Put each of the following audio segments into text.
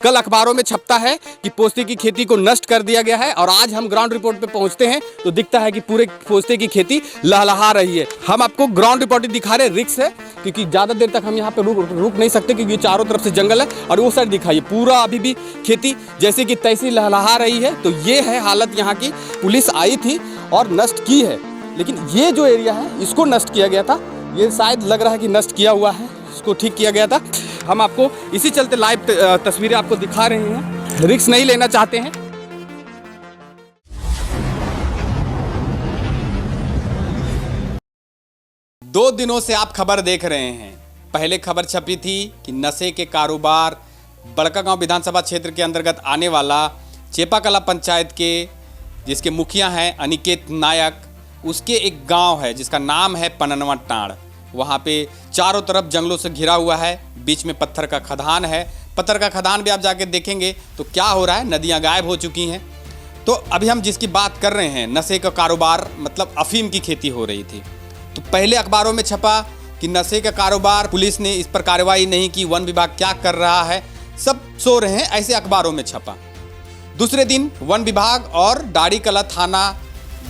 कल अखबारों में छपता है कि पोस्ते की खेती को नष्ट कर दिया गया है, और आज हम ग्राउंड रिपोर्ट पे पहुंचते हैं तो दिखता है कि पूरे पोस्ते की खेती लहलहा रही है। हम आपको ग्राउंड रिपोर्ट दिखा रहे हैं, रिक्स है क्योंकि ज़्यादा देर तक हम यहाँ पे रुक नहीं सकते क्योंकि चारों तरफ से जंगल है। और वो साइड दिखाइए, पूरा अभी भी खेती जैसे कि तैसी लहलहा रही है। तो ये है हालत यहाँ की। पुलिस आई थी और नष्ट की है, लेकिन ये जो एरिया है इसको नष्ट किया गया था। ये शायद लग रहा है कि नष्ट किया हुआ है, इसको ठीक किया गया था। हम आपको इसी चलते लाइव तस्वीरें आपको दिखा रहे हैं, रिस्क नहीं लेना चाहते हैं। दो दिनों से आप खबर देख रहे हैं। पहले खबर छपी थी कि नशे के कारोबार बड़कागांव विधानसभा क्षेत्र के अंतर्गत आने वाला चेपाकला पंचायत के जिसके मुखिया हैं अनिकेत नायक, उसके एक गांव है जिसका नाम है पननवा टांड़। वहाँ पे चारों तरफ जंगलों से घिरा हुआ है, बीच में पत्थर का खदान है। पत्थर का खदान भी आप जाके देखेंगे तो क्या हो रहा है, नदियाँ गायब हो चुकी हैं। तो अभी हम जिसकी बात कर रहे हैं, नशे का कारोबार मतलब अफीम की खेती हो रही थी। तो पहले अखबारों में छपा कि नशे का कारोबार, पुलिस ने इस पर कार्रवाई नहीं की, वन विभाग क्या कर रहा है, सब सो रहे हैं, ऐसे अखबारों में छपा। दूसरे दिन वन विभाग और डाड़ीकला थाना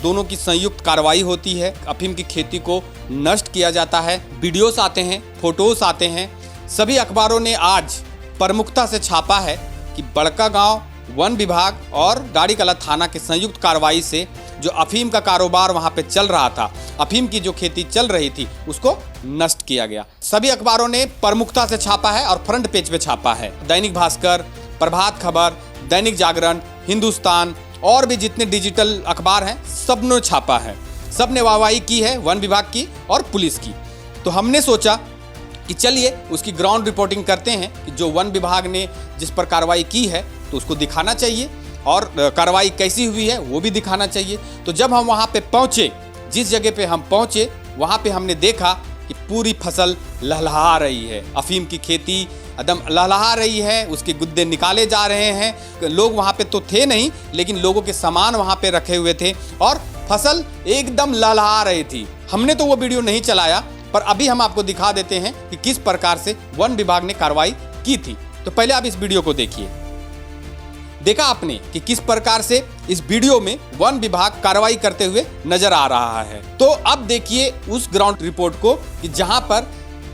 दोनों की संयुक्त कार्रवाई होती है। अफीम की खेती को नष्ट किया जाता है। वीडियोस आते हैं, फोटोस आते हैं। सभी अखबारों ने आज प्रमुखता से छापा है कि बड़कागांव वन विभाग और डाड़ीकला थाना के संयुक्त कार्रवाई से जो अफीम का कारोबार वहां पे चल रहा था, अफीम की जो खेती चल रही थी, उसको नष्ट किया गया। सभी अखबारों ने प्रमुखता से छापा है और फ्रंट पेज पे छापा है। दैनिक भास्कर, प्रभात खबर, दैनिक जागरण, हिंदुस्तान और भी जितने डिजिटल अखबार हैं सब ने छापा है। सब ने वाहवाही की है वन विभाग की और पुलिस की। तो हमने सोचा कि चलिए उसकी ग्राउंड रिपोर्टिंग करते हैं कि जो वन विभाग ने जिस पर कार्रवाई की है तो उसको दिखाना चाहिए और कार्रवाई कैसी हुई है वो भी दिखाना चाहिए। तो जब हम वहाँ पे पहुँचे, जिस जगह पे हम पहुँचे वहाँ पे हमने देखा कि पूरी फसल लहलहा रही है। अफीम की खेती एकदम लहलहा रही है, उसके गुद्दे निकाले जा रहे हैं। लोग वहाँ पे तो थे नहीं, लेकिन लोगों के सामान वहाँ पे रखे हुए थे और फसल एकदम लहलहा रही थी। हमने तो वो वीडियो नहीं चलाया, पर अभी हम आपको दिखा देते हैं कि किस प्रकार से वन विभाग ने कार्रवाई की थी। तो पहले आप इस वीडियो को देखिए। देखा आपने कि किस प्रकार से इस वीडियो में वन विभाग कार्रवाई करते हुए नजर आ रहा है। तो अब देखिए उस ग्राउंड रिपोर्ट को कि जहां पर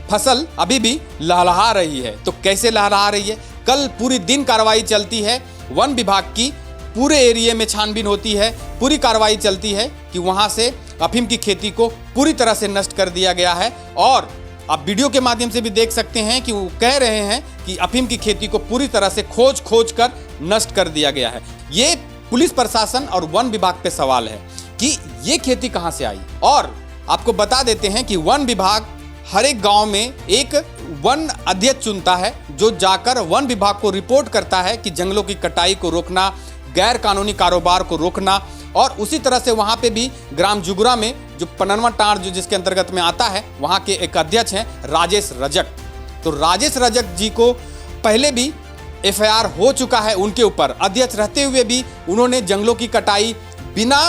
फसल अभी भी लहलहा रही है। तो कैसे लहलहा रही है? कल पूरी दिन कार्रवाई चलती है वन विभाग की, पूरे एरिया में छानबीन होती है, पूरी कार्रवाई चलती है कि वहां से अफीम की खेती को पूरी तरह से नष्ट कर दिया गया है। और आप वीडियो के माध्यम से भी देख सकते हैं कि वो कह रहे हैं कि अफीम की खेती को पूरी तरह से खोज कर नष्ट कर दिया गया है। ये पुलिस प्रशासन और वन विभाग पे सवाल है कि ये खेती कहां से आई। और आपको बता देते हैं कि वन विभाग हर एक गांव में एक वन अध्यक्ष चुनता है जो जाकर वन विभाग को रिपोर्ट करता है कि जंगलों की कटाई को रोकना, गैर कानूनी कारोबार को रोकना। और उसी तरह से वहाँ पे भी ग्राम जुगरा में जो पननवा टांड़ जो जिसके अंतर्गत में आता है, वहाँ के एक अध्यक्ष हैं राजेश रजक। तो राजेश रजक जी को पहले भी एफआईआर हो चुका है उनके ऊपर। अध्यक्ष रहते हुए भी उन्होंने जंगलों की कटाई बिना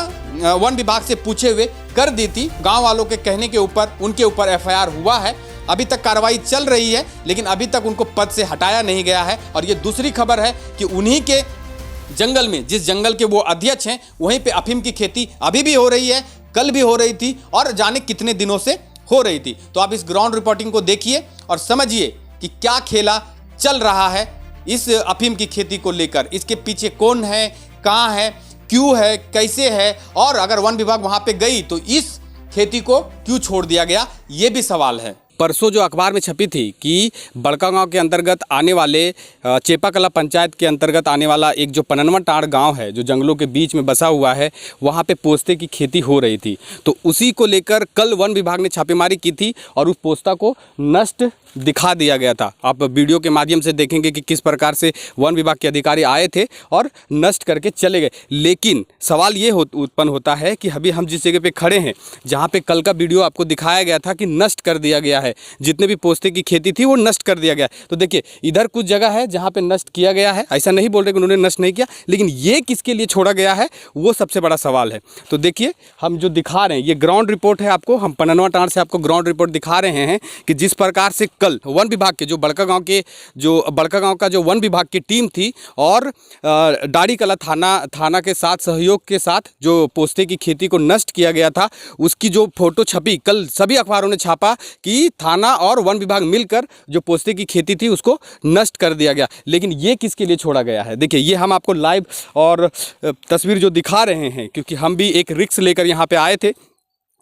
वन विभाग से पूछे हुए कर दी थी। गांव वालों के कहने के ऊपर उनके ऊपर एफआईआर हुआ है। अभी तक कार्रवाई चल रही है, लेकिन अभी तक उनको पद से हटाया नहीं गया है। और ये दूसरी खबर है कि उन्हीं के जंगल में, जिस जंगल के वो अध्यक्ष हैं, वहीं पे अफीम की खेती अभी भी हो रही है, कल भी हो रही थी और जाने कितने दिनों से हो रही थी। तो आप इस ग्राउंड रिपोर्टिंग को देखिए और समझिए कि क्या खेला चल रहा है इस अफीम की खेती को लेकर। इसके पीछे कौन है, कहाँ है, क्यों है, कैसे है, और अगर वन विभाग वहां पे गई तो इस खेती को क्यों छोड़ दिया गया, ये भी सवाल है। परसों जो अखबार में छपी थी कि बड़कागांव के अंतर्गत आने वाले चेपाकला पंचायत के अंतर्गत आने वाला एक जो पननवा टांड़ गांव है जो जंगलों के बीच में बसा हुआ है, वहां पे पोस्ते की खेती हो रही थी। तो उसी को लेकर कल वन विभाग ने छापेमारी की थी और उस पोस्ता को नष्ट दिखा दिया गया था। आप वीडियो के माध्यम से देखेंगे कि किस प्रकार से वन विभाग के अधिकारी आए थे और नष्ट करके चले गए। लेकिन सवाल ये उत्पन्न होता है कि अभी हम जिस जगह पे खड़े हैं, जहाँ पे कल का वीडियो आपको दिखाया गया था कि नष्ट कर दिया गया है, जितने भी पोस्ते की खेती थी वो नष्ट कर दिया गया। तो देखिए इधर कुछ जगह है जहाँ पे नष्ट किया गया है, ऐसा नहीं बोल रहे कि उन्होंने नष्ट नहीं किया, लेकिन ये किसके लिए छोड़ा गया है वो सबसे बड़ा सवाल है। तो देखिए हम जो दिखा रहे हैं ये ग्राउंड रिपोर्ट है, आपको हम पननवा टांड़ से आपको ग्राउंड रिपोर्ट दिखा रहे हैं कि जिस प्रकार से कल वन विभाग के जो बड़का गांव का जो वन विभाग की टीम थी और डाड़ी कला थाना के साथ सहयोग के साथ जो पोस्ते की खेती को नष्ट किया गया था, उसकी जो फोटो छपी, कल सभी अखबारों ने छापा कि थाना और वन विभाग मिलकर जो पोस्ते की खेती थी उसको नष्ट कर दिया गया। लेकिन ये किसके लिए छोड़ा गया है? देखिए, ये हम आपको लाइव और तस्वीर जो दिखा रहे हैं, क्योंकि हम भी एक रिस्क लेकर यहाँ पे आए थे,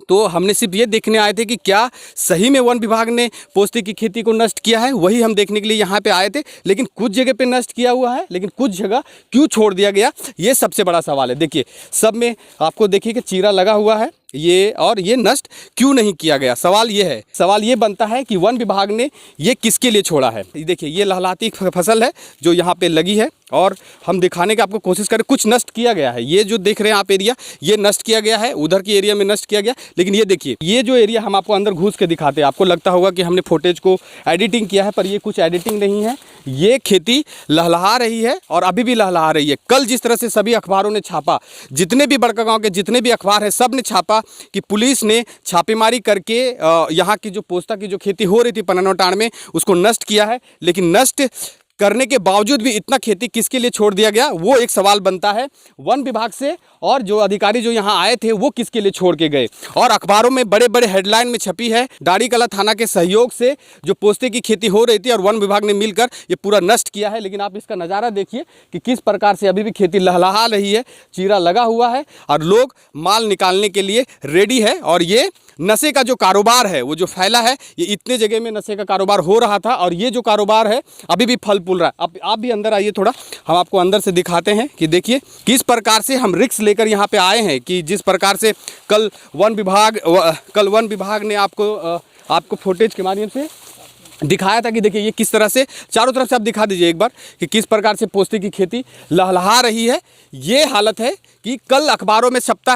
तो हमने सिर्फ ये देखने आए थे कि क्या सही में वन विभाग ने पोस्ते की खेती को नष्ट किया है, वही हम देखने के लिए यहाँ पे आए थे। लेकिन कुछ जगह पे नष्ट किया हुआ है, लेकिन कुछ जगह क्यों छोड़ दिया गया, ये सबसे बड़ा सवाल है। देखिए, सब में आपको देखिए कि चीरा लगा हुआ है, ये नष्ट क्यों नहीं किया गया? सवाल ये बनता है कि वन विभाग ने ये किसके लिए छोड़ा है। देखिए, ये लहलहाती फसल है जो यहाँ पे लगी है और हम दिखाने की आपको कोशिश करें। कुछ नष्ट किया गया है, ये जो देख रहे हैं आप एरिया, ये नष्ट किया गया है, उधर की एरिया में नष्ट किया गया। लेकिन ये देखिए, ये जो एरिया हम आपको अंदर घुस के दिखाते हैं, आपको लगता होगा कि हमने फुटेज को एडिटिंग किया है, पर ये कुछ एडिटिंग नहीं है। ये खेती लहलहा रही है और अभी भी लहलहा रही है। कल जिस तरह से सभी अखबारों ने छापा, जितने भी बड़का गांव के जितने भी अखबार हैं, सब ने छापा कि पुलिस ने छापेमारी करके यहाँ की जो पोस्ता की जो खेती हो रही थी 95 में, उसको नष्ट किया है। लेकिन नष्ट करने के बावजूद भी इतना खेती किसके लिए छोड़ दिया गया, वो एक सवाल बनता है वन विभाग से। और जो अधिकारी जो यहाँ आए थे वो किसके लिए छोड़ के गए। और अखबारों में बड़े बड़े हेडलाइन में छपी है, डाड़ी कला थाना के सहयोग से जो पोस्ते की खेती हो रही थी और वन विभाग ने मिलकर ये पूरा नष्ट किया है। लेकिन आप इसका नज़ारा देखिए कि किस प्रकार से अभी भी खेती लहलहा रही है, चीरा लगा हुआ है और लोग माल निकालने के लिए रेडी है। और ये नशे का जो कारोबार है वो जो फैला है, ये इतने जगह में नशे का कारोबार हो रहा था और ये जो कारोबार है अभी भी फल फूल रहा है। अब आप भी अंदर आइए, थोड़ा हम आपको अंदर से दिखाते हैं कि देखिए किस प्रकार से हम रिस्क लेकर यहाँ पे आए हैं। कि जिस प्रकार से कल वन विभाग ने आपको फुटेज के माध्यम से दिखाया था कि देखिए ये किस तरह से चारों तरफ से आप दिखा दीजिए एक बार कि किस प्रकार से पोस्ते की खेती लहलहा रही है। ये हालत है कि कल अखबारों में छपता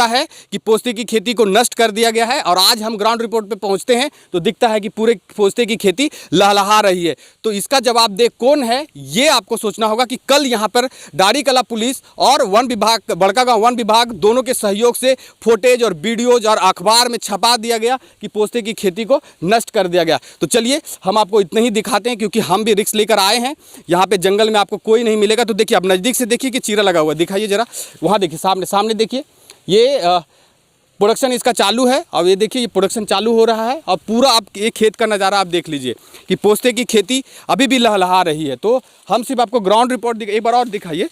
है कि पोस्ते की खेती को नष्ट कर दिया गया है और आज हम ग्राउंड रिपोर्ट पे पहुंचते हैं तो दिखता है कि पूरे पोस्ते की खेती लहलहा रही है। तो इसका जवाबदेह कौन है, ये आपको सोचना होगा कि कल यहाँ पर डाड़ी कला पुलिस और वन विभाग, बड़का गांव वन विभाग दोनों के सहयोग से फुटेज और वीडियोज और अखबार में छपा दिया गया कि पोस्ते की खेती को नष्ट कर दिया गया। तो चलिए हम आपको इतना ही दिखाते हैं, क्योंकि हम भी रिस्क लेकर आए हैं। यहाँ पे जंगल में आपको कोई नहीं मिलेगा। तो देखिए, आप नज़दीक से देखिए कि चीरा लगा हुआ है, दिखाइए जरा, वहाँ देखिए सामने देखिए, ये प्रोडक्शन इसका चालू है। और ये देखिए, ये प्रोडक्शन चालू हो रहा है और पूरा आप एक खेत का नज़ारा आप देख लीजिए कि पोस्ते की खेती अभी भी लहलहा रही है। तो हम सिर्फ आपको ग्राउंड रिपोर्ट एक बार और दिखाइए,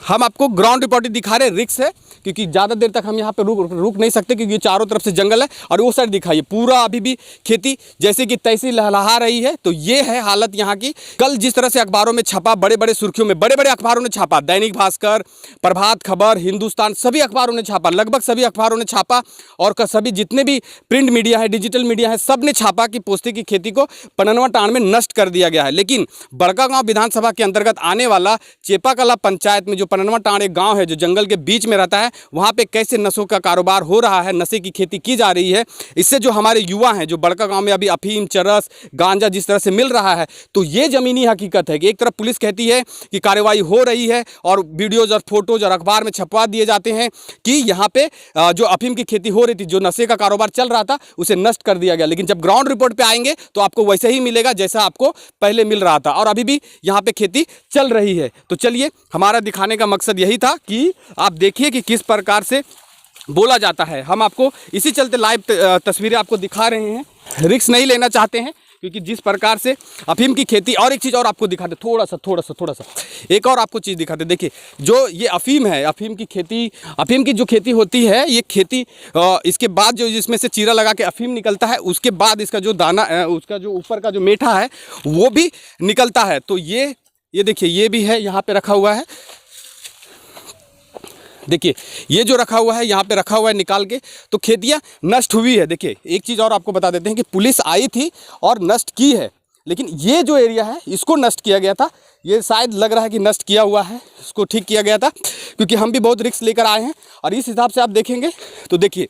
हम आपको ग्राउंड रिपोर्ट दिखा रहे हैं। रिस्क है क्योंकि ज़्यादा देर तक हम यहाँ पे रुक नहीं सकते, क्योंकि चारों तरफ से जंगल है। और वो साइड दिखाइए, पूरा अभी भी खेती जैसे कि तैसी लहलहा रही है। तो ये है हालत यहाँ की। कल जिस तरह से अखबारों में छपा, बड़े बड़े सुर्खियों में बड़े बड़े अखबारों ने छापा, दैनिक भास्कर, प्रभात खबर, हिंदुस्तान, सभी अखबारों ने छापा, लगभग सभी अखबारों ने छापा। और सभी जितने भी प्रिंट मीडिया है, डिजिटल मीडिया है, सब ने छापा कि पोस्ते की खेती को 95 में नष्ट कर दिया गया है। लेकिन बड़का गाँव विधानसभा के अंतर्गत आने वाला चेपाकला पंचायत में जो 95 एक गाँव है जो जंगल के बीच में रहता है, वहाँ पे कैसे नशों का कारोबार हो रहा है, नशे की खेती की जा रही है। इससे जो हमारे युवा हैं, जो बड़का गांव में अभी अफीम, चरस, गांजा जिस तरह से मिल रहा है, तो ये ज़मीनी हकीकत है कि एक तरफ पुलिस कहती है कि कार्रवाई हो रही है और वीडियोज़ और फोटोज और अखबार में छपवा दिए जाते हैं कि यहाँ पे जो अफीम की खेती हो रही थी, जो नशे का कारोबार चल रहा था, उसे नष्ट कर दिया गया। लेकिन जब ग्राउंड रिपोर्ट पर आएंगे तो आपको वैसे ही मिलेगा जैसा आपको पहले मिल रहा था और अभी भी यहाँ पर खेती चल रही है। तो चलिए, हमारा दिखाने का मकसद यही था कि आप देखिए कि किस प्रकार से बोला जाता है। हम आपको इसी चलते लाइव तस्वीरें आपको दिखा रहे हैं, रिस्क नहीं लेना चाहते हैं, क्योंकि जिस प्रकार से अफीम की खेती। और एक चीज़ और आपको दिखाते, थोड़ा सा एक और आपको चीज़ दिखाते। देखिए, जो ये अफीम है, अफीम की जो खेती होती है, ये खेती इसके बाद जो जिसमें से चीरा लगा के अफीम निकलता है, उसके बाद इसका जो दाना, उसका जो ऊपर का जो मेठा है वो भी निकलता है। तो ये देखिए, ये भी है यहाँ पे रखा हुआ है। देखिए, ये जो रखा हुआ है यहाँ पे रखा हुआ है निकाल के, तो खेतियाँ नष्ट हुई है। देखिए, एक चीज़ और आपको बता देते हैं कि पुलिस आई थी और नष्ट की है, लेकिन ये जो एरिया है इसको नष्ट किया गया था। ये शायद लग रहा है कि नष्ट किया हुआ है, इसको ठीक किया गया था, क्योंकि हम भी बहुत रिस्क लेकर आए हैं। और इस हिसाब से आप देखेंगे तो देखिए,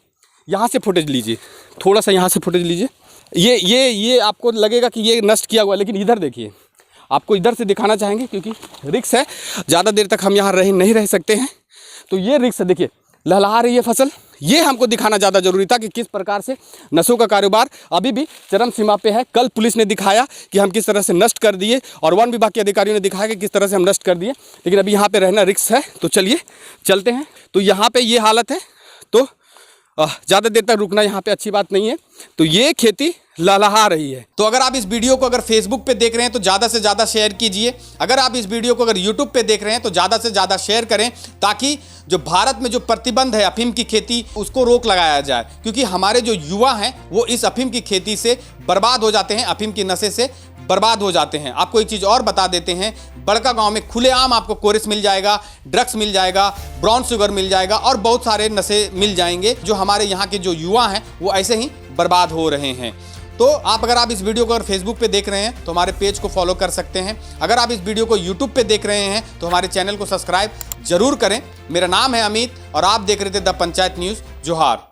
यहाँ से फुटेज लीजिए, थोड़ा सा यहाँ से फुटेज लीजिए, ये आपको लगेगा कि ये नष्ट किया हुआ है, लेकिन इधर देखिए, आपको इधर से दिखाना चाहेंगे क्योंकि रिस्क है, ज़्यादा देर तक हम यहाँ नहीं रह सकते हैं। तो ये रिस्क है, देखिए लहलहा रही है फसल, ये हमको दिखाना ज़्यादा जरूरी था कि किस प्रकार से नशों का कारोबार अभी भी चरम सीमा पे है। कल पुलिस ने दिखाया कि हम किस तरह से नष्ट कर दिए और वन विभाग के अधिकारियों ने दिखाया कि किस तरह से हम नष्ट कर दिए, लेकिन अभी यहाँ पे रहना रिस्क है। तो चलिए चलते हैं। तो यहाँ पे ये हालत है, तो ज़्यादा देर तक रुकना यहाँ पे अच्छी बात नहीं है। तो ये खेती लहलहा रही है। तो अगर आप इस वीडियो को अगर फेसबुक पे देख रहे हैं तो ज़्यादा से ज़्यादा शेयर कीजिए। अगर आप इस वीडियो को अगर यूट्यूब पे देख रहे हैं तो ज़्यादा से ज़्यादा शेयर करें, ताकि जो भारत में जो प्रतिबंध है अफीम की खेती उसको रोक लगाया जाए, क्योंकि हमारे जो युवा हैं वो इस अफीम की खेती से बर्बाद हो जाते हैं, अफीम की नशे से बर्बाद हो जाते हैं। आपको एक चीज़ और बता देते हैं, बड़कागांव में खुलेआम आपको कोरेस मिल जाएगा, ड्रग्स मिल जाएगा, ब्राउन शुगर मिल जाएगा और बहुत सारे नशे मिल जाएंगे। जो हमारे यहाँ के जो युवा हैं वो ऐसे ही बर्बाद हो रहे हैं। तो अगर आप इस वीडियो को अगर फेसबुक पे देख रहे हैं तो हमारे पेज को फॉलो कर सकते हैं। अगर आप इस वीडियो को यूट्यूब पे देख रहे हैं तो हमारे चैनल को सब्सक्राइब जरूर करें। मेरा नाम है अमित और आप देख रहे थे द पंचायत न्यूज़। जोहार।